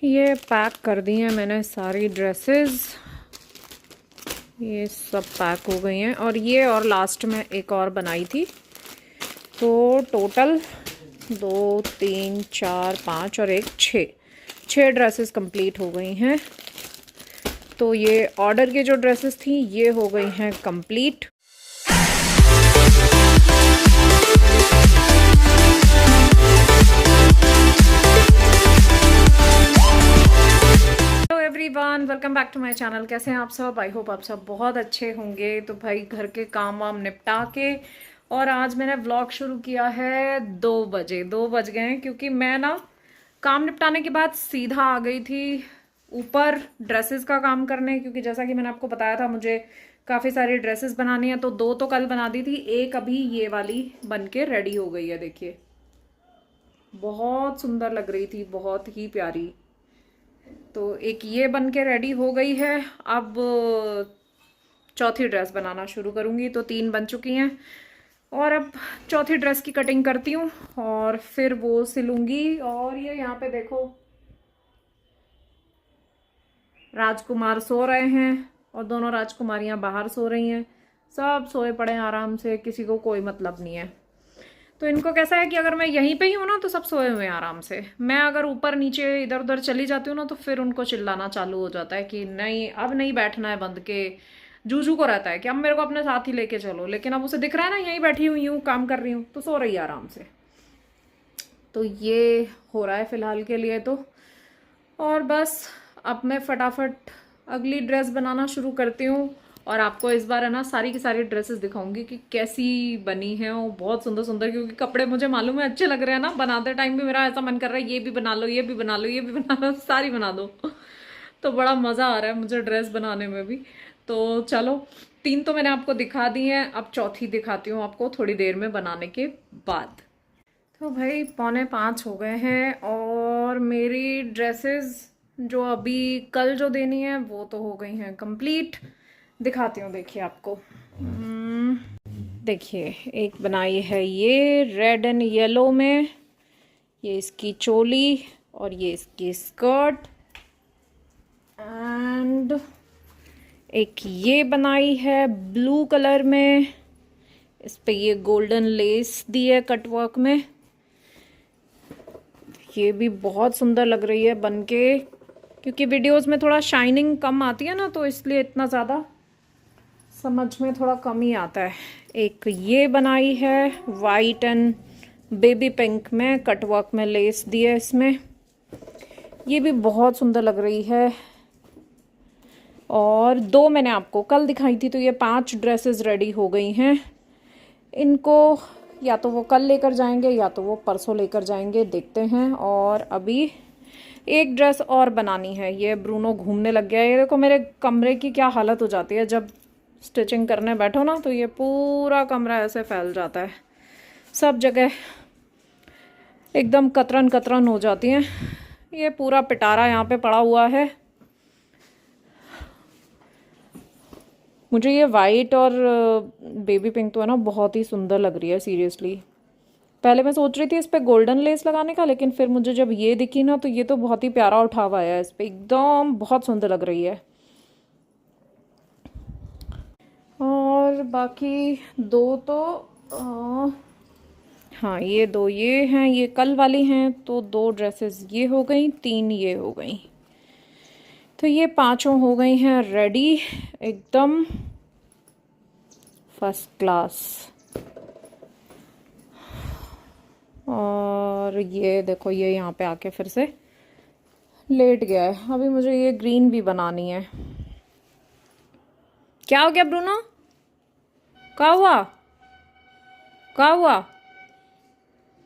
ये पैक कर दी हैं मैंने सारी ड्रेसेस, ये सब पैक हो गई हैं। और ये और लास्ट में एक और बनाई थी, तो टोटल 2 3 4 5 और 1 6 ड्रेसेस कंप्लीट हो गई हैं। तो ये ऑर्डर की जो ड्रेसेस थी ये हो गई हैं complete. Everyone, welcome back to my channel. कैसे हैं आप सब? आई होप आप सब बहुत अच्छे होंगे। तो भाई घर के काम वाम निपटा के और आज मैंने व्लॉग शुरू किया है 2 बजे। 2 बज गए हैं क्योंकि मैं ना काम निपटाने के बाद सीधा आ गई थी ऊपर ड्रेसेस का काम करने, क्योंकि जैसा कि मैंने आपको बताया था मुझे काफ़ी सारी ड्रेसेस बनानी है। तो 2 तो कल बना दी थी, एक अभी ये वाली बन के रेडी हो गई है। देखिए बहुत सुंदर लग रही थी, बहुत ही प्यारी। तो एक ये बन के रेडी हो गई है। अब चौथी ड्रेस बनाना शुरू करूँगी। तो 3 बन चुकी हैं और अब चौथी ड्रेस की कटिंग करती हूँ और फिर वो सिलूंगी। और ये यहाँ पे देखो राजकुमार सो रहे हैं और दोनों राजकुमारियाँ बाहर सो रही हैं। सब सोए पड़े हैं आराम से, किसी को कोई मतलब नहीं है। तो इनको कैसा है कि अगर मैं यहीं पे ही हूँ ना तो सब सोए हुए हैं आराम से। मैं अगर ऊपर नीचे इधर उधर चली जाती हूँ ना तो फिर उनको चिल्लाना चालू हो जाता है कि नहीं अब नहीं बैठना है बंद के। जूजू को रहता है कि अब मेरे को अपने साथ ही लेके चलो, लेकिन अब उसे दिख रहा है ना यहीं बैठी हुई हूँ काम कर रही हूँ, तो सो रही है आराम से। तो ये हो रहा है फिलहाल के लिए तो। और बस अब मैं फटाफट अगली ड्रेस बनाना शुरू करती हूँ और आपको इस बार है ना सारी की सारी ड्रेसेस दिखाऊंगी कि कैसी बनी है। वो बहुत सुंदर सुंदर, क्योंकि कपड़े मुझे मालूम है अच्छे लग रहे हैं ना, बनाते टाइम भी मेरा ऐसा मन कर रहा है ये भी बना लो, ये भी बना लो, ये भी बना लो, सारी बना दो। तो बड़ा मज़ा आ रहा है मुझे ड्रेस बनाने में भी। तो चलो 3 तो मैंने आपको दिखा दी हैं, अब चौथी दिखाती हूँ आपको थोड़ी देर में बनाने के बाद। तो भाई 4:45 हो गए हैं और मेरी ड्रेसेस जो अभी कल जो देनी है वो तो हो गई हैं कंप्लीट। दिखाती हूँ, देखिए आपको। देखिए एक बनाई है ये रेड एंड येलो में, ये इसकी चोली और ये इसकी स्कर्ट। एंड एक ये बनाई है ब्लू कलर में, इस पे ये गोल्डन लेस दी है कटवर्क में। ये भी बहुत सुंदर लग रही है बनके, क्योंकि वीडियोस में थोड़ा शाइनिंग कम आती है ना तो इसलिए इतना ज़्यादा समझ में थोड़ा कम ही आता है। एक ये बनाई है वाइट एंड बेबी पिंक में, कटवर्क में लेस दी है इसमें, ये भी बहुत सुंदर लग रही है। और 2 मैंने आपको कल दिखाई थी, तो ये 5 ड्रेसेस रेडी हो गई हैं। इनको या तो वो कल लेकर जाएंगे या तो वो परसों लेकर जाएंगे, देखते हैं। और अभी एक ड्रेस और बनानी है। ये ब्रूनो घूमने लग गया है। ये देखो मेरे कमरे की क्या हालत हो जाती है जब स्टिचिंग करने बैठो ना, तो ये पूरा कमरा ऐसे फैल जाता है, सब जगह एकदम कतरन कतरन हो जाती हैं। ये पूरा पिटारा यहाँ पे पड़ा हुआ है। मुझे ये वाइट और बेबी पिंक तो है ना बहुत ही सुंदर लग रही है सीरियसली। पहले मैं सोच रही थी इस पे गोल्डन लेस लगाने का, लेकिन फिर मुझे जब ये दिखी ना तो ये तो बहुत ही प्यारा उठावा है इस पे, एकदम बहुत सुंदर लग रही है। और बाकी 2 तो हाँ ये 2 ये हैं, ये कल वाली हैं। तो 2 ड्रेसेस ये हो गई, 3 ये हो गई। तो ये 5 हो गई हैं रेडी, एकदम फर्स्ट क्लास। और ये देखो ये यहाँ पे आके फिर से लेट गया है। अभी मुझे ये ग्रीन भी बनानी है। क्या हो गया ब्रूनो? क्या हुआ? क्या हुआ?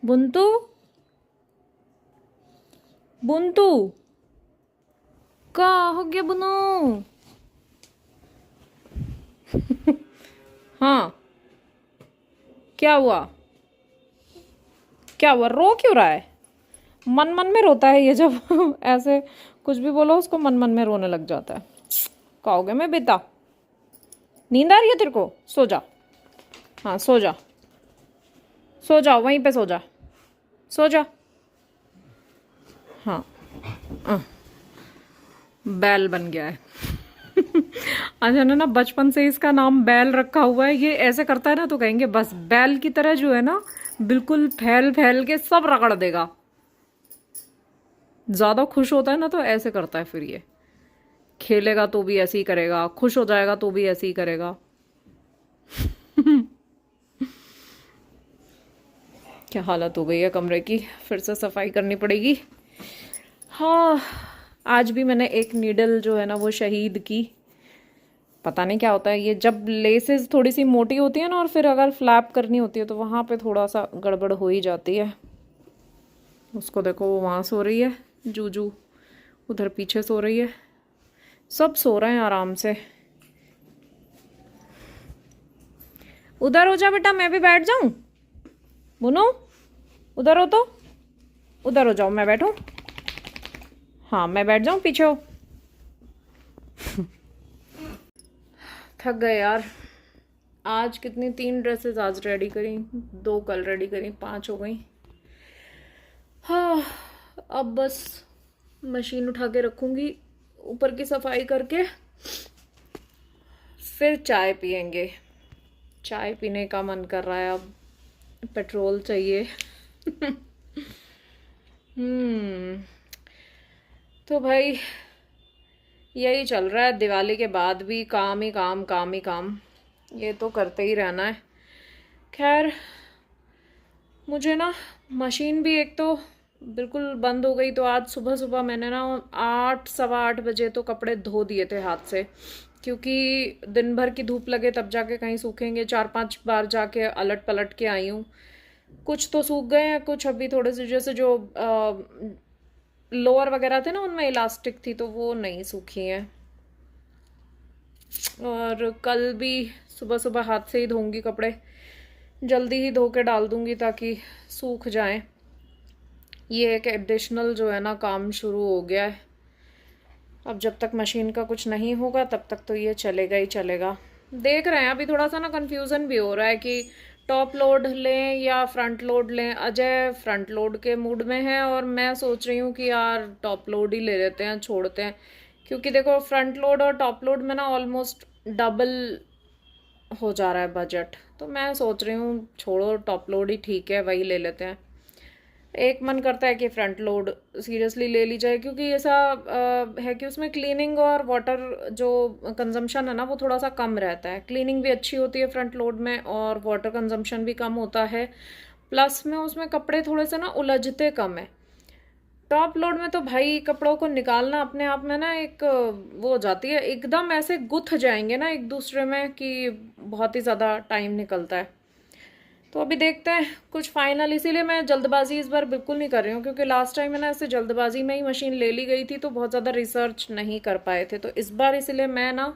बुंतू बुंतू क्या हो गया बुनो? हाँ क्या हुआ? क्या हुआ? रो क्यों रहा है? मन मन में रोता है ये जब ऐसे कुछ भी बोलो उसको मन मन में रोने लग जाता है। क्या हो गया मैं बेटा? नींद आ रही है तेरे को? सो जा। हाँ सो जा, सो जा, वहीं पे सो जा, सो जा। हाँ बैल बन गया है। अच्छा ना बचपन से इसका नाम बैल रखा हुआ है। ये ऐसे करता है ना तो कहेंगे बस बैल की तरह जो है ना बिल्कुल फैल फैल के सब रगड़ देगा। ज्यादा खुश होता है ना तो ऐसे करता है, फिर ये खेलेगा तो भी ऐसे ही करेगा, खुश हो जाएगा तो भी ऐसे ही करेगा। क्या हालत हो गई है कमरे की, फिर से सफाई करनी पड़ेगी। हाँ, आज भी मैंने एक नीडल जो है ना वो शहीद की। पता नहीं क्या होता है ये, जब लेसेस थोड़ी सी मोटी होती है ना और फिर अगर फ्लैप करनी होती है तो वहाँ पे थोड़ा सा गड़बड़ हो ही जाती है। उसको देखो वो वहाँ सो रही है, जूजू उधर पीछे सो रही है, सब सो रहे हैं आराम से। उधर हो जा बेटा, मैं भी बैठ जाऊं। बुनो उधर हो तो, उधर हो जाओ, मैं बैठूं। हाँ मैं बैठ जाऊं, पीछे हो। थक गए यार। आज कितनी 3 ड्रेसेस आज रेडी करी, 2 कल रेडी करी, 5 हो गई। हाँ अब बस मशीन उठा के रखूंगी, ऊपर की सफाई करके फिर चाय पियेंगे। चाय पीने का मन कर रहा है अब, पेट्रोल चाहिए। तो भाई यही चल रहा है, दिवाली के बाद भी काम ही काम, काम ही काम, ये तो करते ही रहना है। खैर मुझे ना मशीन भी एक तो बिल्कुल बंद हो गई, तो आज सुबह सुबह मैंने ना 8 सवा 8 बजे तो कपड़े धो दिए थे हाथ से, क्योंकि दिन भर की धूप लगे तब जाके कहीं सूखेंगे। 4-5 बार जाके अलट पलट के आई हूँ, कुछ तो सूख गए हैं, कुछ अभी थोड़े से जैसे जो लोअर वगैरह थे ना उनमें इलास्टिक थी तो वो नहीं सूखी हैं। और कल भी सुबह सुबह हाथ से ही धोऊंगी कपड़े, जल्दी ही धो के डाल दूंगी ताकि सूख जाएं। ये एक एडिशनल जो है ना काम शुरू हो गया है। अब जब तक मशीन का कुछ नहीं होगा तब तक तो ये चलेगा ही चलेगा। देख रहे हैं, अभी थोड़ा सा ना कंफ्यूजन भी हो रहा है कि टॉप लोड लें या फ्रंट लोड लें। अजय फ्रंट लोड के मूड में है और मैं सोच रही हूँ कि यार टॉप लोड ही ले लेते हैं, छोड़ते हैं। क्योंकि देखो फ्रंट लोड और टॉप लोड में ना ऑलमोस्ट डबल हो जा रहा है बजट, तो मैं सोच रही हूँ छोड़ो, टॉप लोड ही ठीक है, वही ले लेते हैं। एक मन करता है कि फ्रंट लोड सीरियसली ले ली जाए, क्योंकि ऐसा है कि उसमें क्लीनिंग और वाटर जो कंजम्पशन है ना वो थोड़ा सा कम रहता है। क्लीनिंग भी अच्छी होती है फ्रंट लोड में और वाटर कंजम्पशन भी कम होता है, प्लस में उसमें कपड़े थोड़े से ना उलझते कम है। टॉप लोड में तो भाई कपड़ों को निकालना अपने आप में ना एक वो हो जाती है, एकदम ऐसे गुथ जाएंगे ना एक दूसरे में कि बहुत ही ज़्यादा टाइम निकलता है। तो अभी देखते हैं कुछ फाइनल, इसीलिए मैं जल्दबाजी इस बार बिल्कुल नहीं कर रही हूँ, क्योंकि लास्ट टाइम मैंने ऐसे जल्दबाजी में ही मशीन ले ली गई थी तो बहुत ज़्यादा रिसर्च नहीं कर पाए थे। तो इस बार इसीलिए मैं ना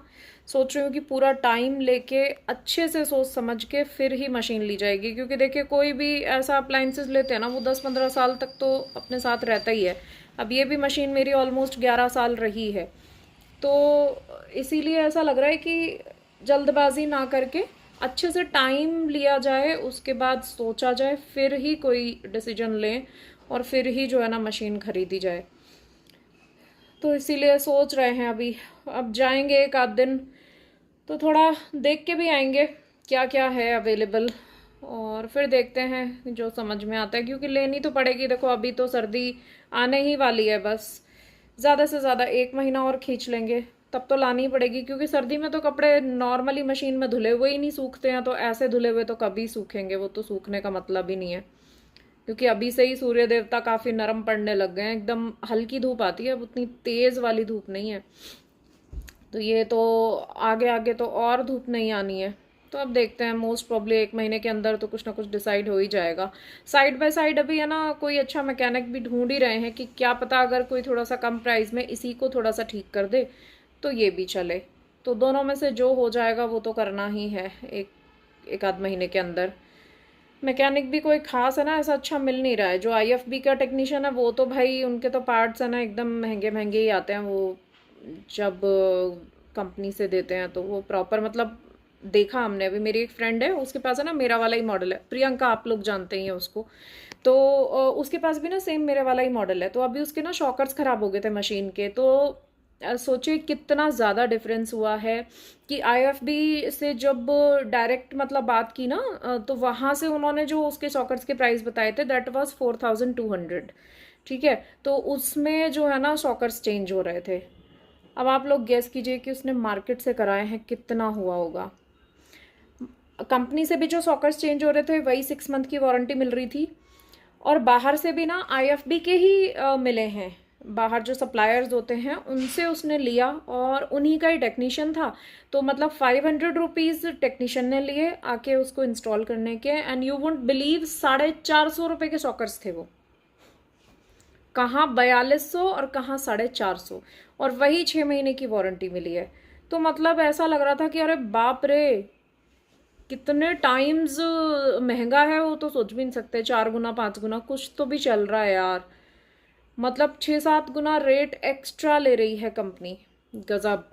सोच रही हूँ कि पूरा टाइम लेके अच्छे से सोच समझ के फिर ही मशीन ली जाएगी। क्योंकि देखिए कोई भी ऐसा अप्लाइंसेस लेते हैं ना वो 10-15 साल तक तो अपने साथ रहता ही है। अब ये भी मशीन मेरी ऑलमोस्ट 11 साल रही है, तो इसीलिए ऐसा लग रहा है कि जल्दबाजी ना करके अच्छे से टाइम लिया जाए, उसके बाद सोचा जाए, फिर ही कोई डिसीजन लें और फिर ही जो है ना मशीन खरीदी जाए। तो इसीलिए सोच रहे हैं अभी, अब जाएंगे एक आध दिन तो थोड़ा देख के भी आएंगे क्या क्या है अवेलेबल, और फिर देखते हैं जो समझ में आता है। क्योंकि लेनी तो पड़ेगी, देखो अभी तो सर्दी आने ही वाली है, बस ज़्यादा से ज़्यादा 1 महीना और खींच लेंगे तब तो लानी ही पड़ेगी। क्योंकि सर्दी में तो कपड़े नॉर्मली मशीन में धुले हुए ही नहीं सूखते हैं, तो ऐसे धुले हुए तो कभी सूखेंगे, वो तो सूखने का मतलब ही नहीं है। क्योंकि अभी से ही सूर्य देवता काफ़ी नरम पड़ने लग गए हैं, एकदम हल्की धूप आती है, अब उतनी तेज़ वाली धूप नहीं है। तो ये तो आगे आगे तो और धूप नहीं आनी है। तो अब देखते हैं, मोस्ट प्रॉब्ली 1 महीने के अंदर तो कुछ ना कुछ डिसाइड हो ही जाएगा। साइड बाय साइड अभी है ना कोई अच्छा मैकेनिक भी ढूंढ ही रहे हैं कि क्या पता अगर कोई थोड़ा सा कम प्राइस में इसी को थोड़ा सा ठीक कर दे तो ये भी चले। तो दोनों में से जो हो जाएगा वो तो करना ही है एक आध महीने के अंदर। मैकेनिक भी कोई खास है ना ऐसा अच्छा मिल नहीं रहा है। जो IFB का टेक्नीशियन है वो तो भाई उनके तो पार्ट्स है ना एकदम महंगे महंगे ही आते हैं, वो जब कंपनी से देते हैं तो वो प्रॉपर, मतलब देखा हमने। अभी मेरी एक फ्रेंड है उसके पास है ना मेरा वाला ही मॉडल है, प्रियंका, आप लोग जानते ही हैं उसको। तो उसके पास भी ना सेम मेरे वाला ही मॉडल है। तो अभी उसके ना शॉकर्स ख़राब हो गए थे मशीन के, तो सोचिए कितना ज़्यादा डिफरेंस हुआ है कि आईएफबी से जब डायरेक्ट मतलब बात की ना, तो वहाँ से उन्होंने जो उसके सॉकेट्स के प्राइस बताए थे दैट वाज 4200। ठीक है, तो उसमें जो है ना सॉकेट्स चेंज हो रहे थे। अब आप लोग गेस कीजिए कि उसने मार्केट से कराए हैं कितना हुआ होगा। कंपनी से भी जो सॉकेट्स चेंज हो रहे थे वही 6 मंथ की वारंटी मिल रही थी, और बाहर से भी ना आईएफबी के ही मिले हैं। बाहर जो सप्लायर्स होते हैं उनसे उसने लिया और उन्हीं का ही टेक्नीशियन था। तो मतलब 500 रुपीज़ टेक्नीशियन ने लिए आके उसको इंस्टॉल करने के, एंड यू वोंट बिलीव 450 रुपये के सॉकेट्स थे वो। कहाँ 4200 और कहाँ 450, और वही 6 महीने की वारंटी मिली है। तो मतलब ऐसा लग रहा था कि अरे बाप रे, कितने टाइम्स महंगा है वो, तो सोच भी नहीं सकते। 4 गुना 5 गुना कुछ तो भी चल रहा है यार। मतलब 6-7 गुना रेट एक्स्ट्रा ले रही है कंपनी, गजब।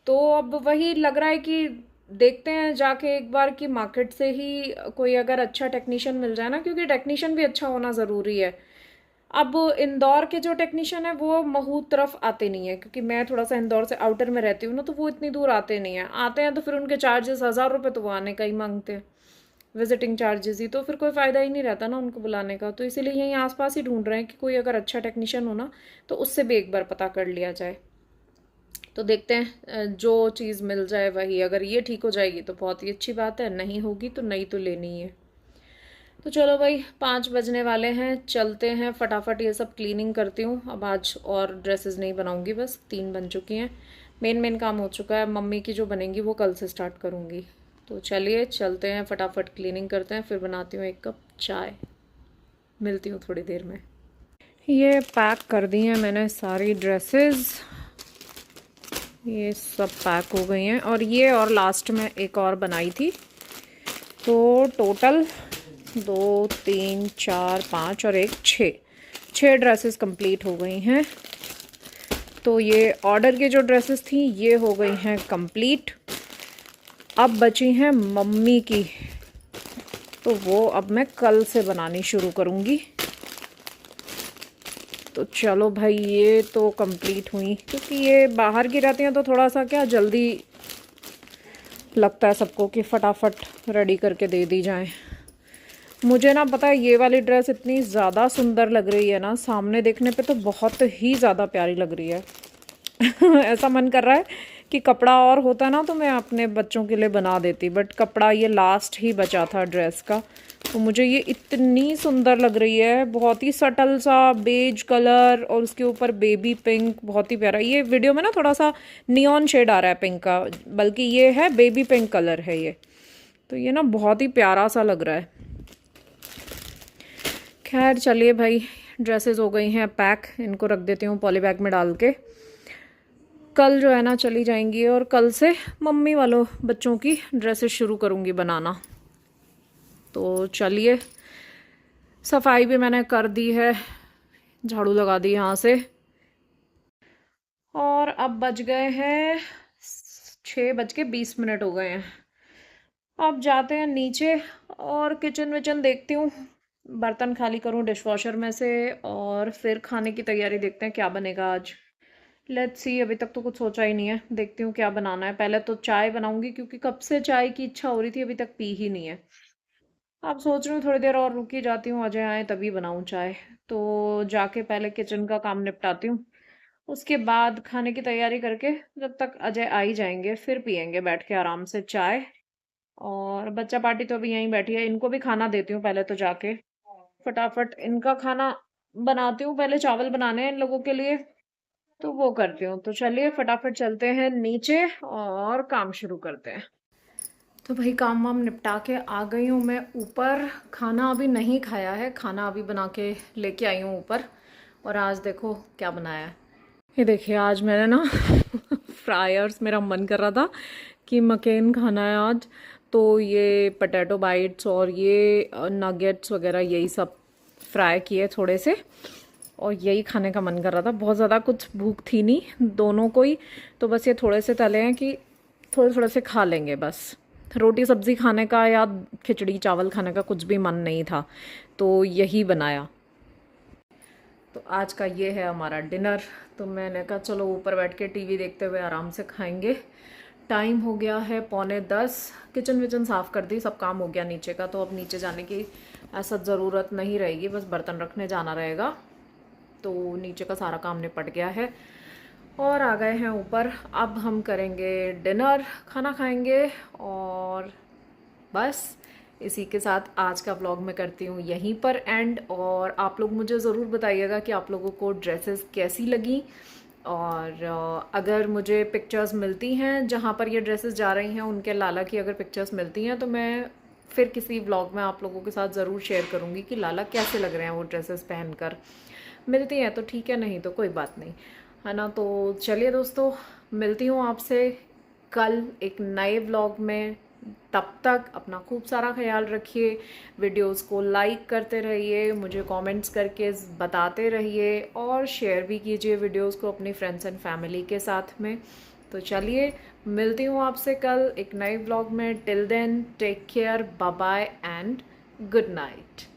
तो अब वही लग रहा है कि देखते हैं जाके एक बार कि मार्केट से ही कोई अगर अच्छा टेक्नीशियन मिल जाए ना, क्योंकि टेक्नीशियन भी अच्छा होना ज़रूरी है। अब इंदौर के जो टेक्नीशियन है वो महू तरफ आते नहीं है, क्योंकि मैं थोड़ा सा इंदौर से आउटर में रहती हूँ ना, तो वो इतनी दूर आते नहीं है। आते हैं तो फिर उनके चार्जेस 1000 रुपये तो वो आने का ही मांगते हैं, विजिटिंग चार्जेस ही। तो फिर कोई फ़ायदा ही नहीं रहता ना उनको बुलाने का। तो इसीलिए यहीं आसपास ही ढूंढ रहे हैं कि कोई अगर अच्छा टेक्नीशियन हो ना तो उससे भी एक बार पता कर लिया जाए। तो देखते हैं, जो चीज़ मिल जाए वही। अगर ये ठीक हो जाएगी तो बहुत ही अच्छी बात है, नहीं होगी तो नई तो लेनी ही है। तो चलो भाई, 5 बजने वाले हैं, चलते हैं फटाफट ये सब क्लीनिंग करती हूँ। अब आज और ड्रेसेस नहीं बनाऊँगी, बस 3 बन चुकी हैं। मेन काम हो चुका है, मम्मी की जो बनेंगी वो कल से स्टार्ट करूँगी। तो चलिए चलते हैं, फटाफट क्लीनिंग करते हैं, फिर बनाती हूँ 1 कप चाय। मिलती हूँ थोड़ी देर में। ये पैक कर दी हैं मैंने सारी ड्रेसेस, ये सब पैक हो गई हैं। और ये और लास्ट में एक और बनाई थी, तो टोटल 2 3 4 5 और 1 6 ड्रेसेस कंप्लीट हो गई हैं। तो ये ऑर्डर की जो ड्रेसेस थी ये हो गई हैं कंप्लीट। अब बची हैं मम्मी की, तो वो अब मैं कल से बनानी शुरू करूँगी। तो चलो भाई, ये तो कंप्लीट हुई, क्योंकि ये बाहर की रहती हैं तो थोड़ा सा क्या जल्दी लगता है सबको कि फटाफट रेडी करके दे दी जाए। मुझे ना पता है, ये वाली ड्रेस इतनी ज़्यादा सुंदर लग रही है ना, सामने देखने पे तो बहुत ही ज़्यादा प्यारी लग रही है। ऐसा मन कर रहा है कि कपड़ा और होता ना तो मैं अपने बच्चों के लिए बना देती, बट कपड़ा ये लास्ट ही बचा था ड्रेस का। तो मुझे ये इतनी सुंदर लग रही है, बहुत ही सटल सा बेज कलर और उसके ऊपर बेबी पिंक, बहुत ही प्यारा। ये वीडियो में ना थोड़ा सा नियॉन शेड आ रहा है पिंक का, बल्कि ये है बेबी पिंक कलर है ये। तो ये ना बहुत ही प्यारा सा लग रहा है। खैर चलिए भाई, ड्रेसेस हो गई हैं पैक, इनको रख देती हूँ पॉली बैग में डाल के। कल जो है ना चली जाएंगी, और कल से मम्मी वालों बच्चों की ड्रेसेस शुरू करूँगी बनाना। तो चलिए, सफाई भी मैंने कर दी है, झाड़ू लगा दी यहाँ से। और अब बज गए हैं 6:20 हो गए हैं। अब जाते हैं नीचे और किचन विचन देखती हूँ, बर्तन खाली करूँ डिशवॉशर में से, और फिर खाने की तैयारी देखते हैं क्या बनेगा आज। लेट्स सी, अभी तक तो कुछ सोचा ही नहीं है, देखती हूँ क्या बनाना है। पहले तो चाय बनाऊंगी, क्योंकि कब से चाय की इच्छा हो रही थी, अभी तक पी ही नहीं है। अब सोच रही हूँ थोड़ी देर और रुकी जाती हूँ, अजय आए तभी बनाऊँ चाय। तो जाके पहले किचन का काम निपटाती हूँ, उसके बाद खाने की तैयारी करके जब तक अजय आ ही जाएंगे फिर पियेंगे बैठ के आराम से चाय। और बच्चा पार्टी तो अभी यहीं बैठी है, इनको भी खाना देती हूँ पहले तो जाके। फटाफट इनका खाना बनाती हूँ, पहले चावल बनाने हैं इन लोगों के लिए, तो वो करती हूँ। तो चलिए फटाफट चलते हैं नीचे और काम शुरू करते हैं। तो भाई काम वाम निपटा के आ गई हूँ मैं ऊपर। खाना अभी नहीं खाया है, खाना अभी बना के लेके आई हूँ ऊपर। और आज देखो क्या बनाया है। ये देखिए, आज मैंने ना फ्रायर्स, मेरा मन कर रहा था कि मकेन खाना है आज, तो ये पोटैटो बाइट्स और ये नगेट्स वगैरह यही सब फ्राई किए थोड़े से, और यही खाने का मन कर रहा था। बहुत ज़्यादा कुछ भूख थी नहीं दोनों को ही, तो बस ये थोड़े से तले हैं कि थोड़े थोड़े से खा लेंगे बस। रोटी सब्ज़ी खाने का या खिचड़ी चावल खाने का कुछ भी मन नहीं था, तो यही बनाया। तो आज का ये है हमारा डिनर। तो मैंने कहा चलो ऊपर बैठ के टीवी देखते हुए आराम से खाएंगे। टाइम हो गया है 9:45। किचन विचन साफ़ कर दी, सब काम हो गया नीचे का। तो अब नीचे जाने की ऐसा ज़रूरत नहीं रहेगी, बस बर्तन रखने जाना रहेगा। तो नीचे का सारा काम निपट गया है और आ गए हैं ऊपर। अब हम करेंगे डिनर, खाना खाएंगे और बस इसी के साथ आज का व्लॉग मैं करती हूँ यहीं पर एंड। और आप लोग मुझे ज़रूर बताइएगा कि आप लोगों को ड्रेसेस कैसी लगी, और अगर मुझे पिक्चर्स मिलती हैं जहाँ पर ये ड्रेसेस जा रही हैं उनके लाला की अगर पिक्चर्स मिलती हैं तो मैं फिर किसी व्लॉग में आप लोगों के साथ ज़रूर शेयर करूँगी कि लाला कैसे लग रहे हैं वो ड्रेसेस पहनकर। मिलती हैं तो ठीक है, नहीं तो कोई बात नहीं, है ना। तो चलिए दोस्तों, मिलती हूँ आपसे कल एक नए व्लॉग में। तब तक अपना खूब सारा ख्याल रखिए, वीडियोस को लाइक करते रहिए, मुझे कमेंट्स करके बताते रहिए और शेयर भी कीजिए वीडियोस को अपनी फ्रेंड्स एंड फैमिली के साथ में। तो चलिए मिलती हूँ आपसे कल एक नए व्लॉग में। Till then take care, bye bye and good night.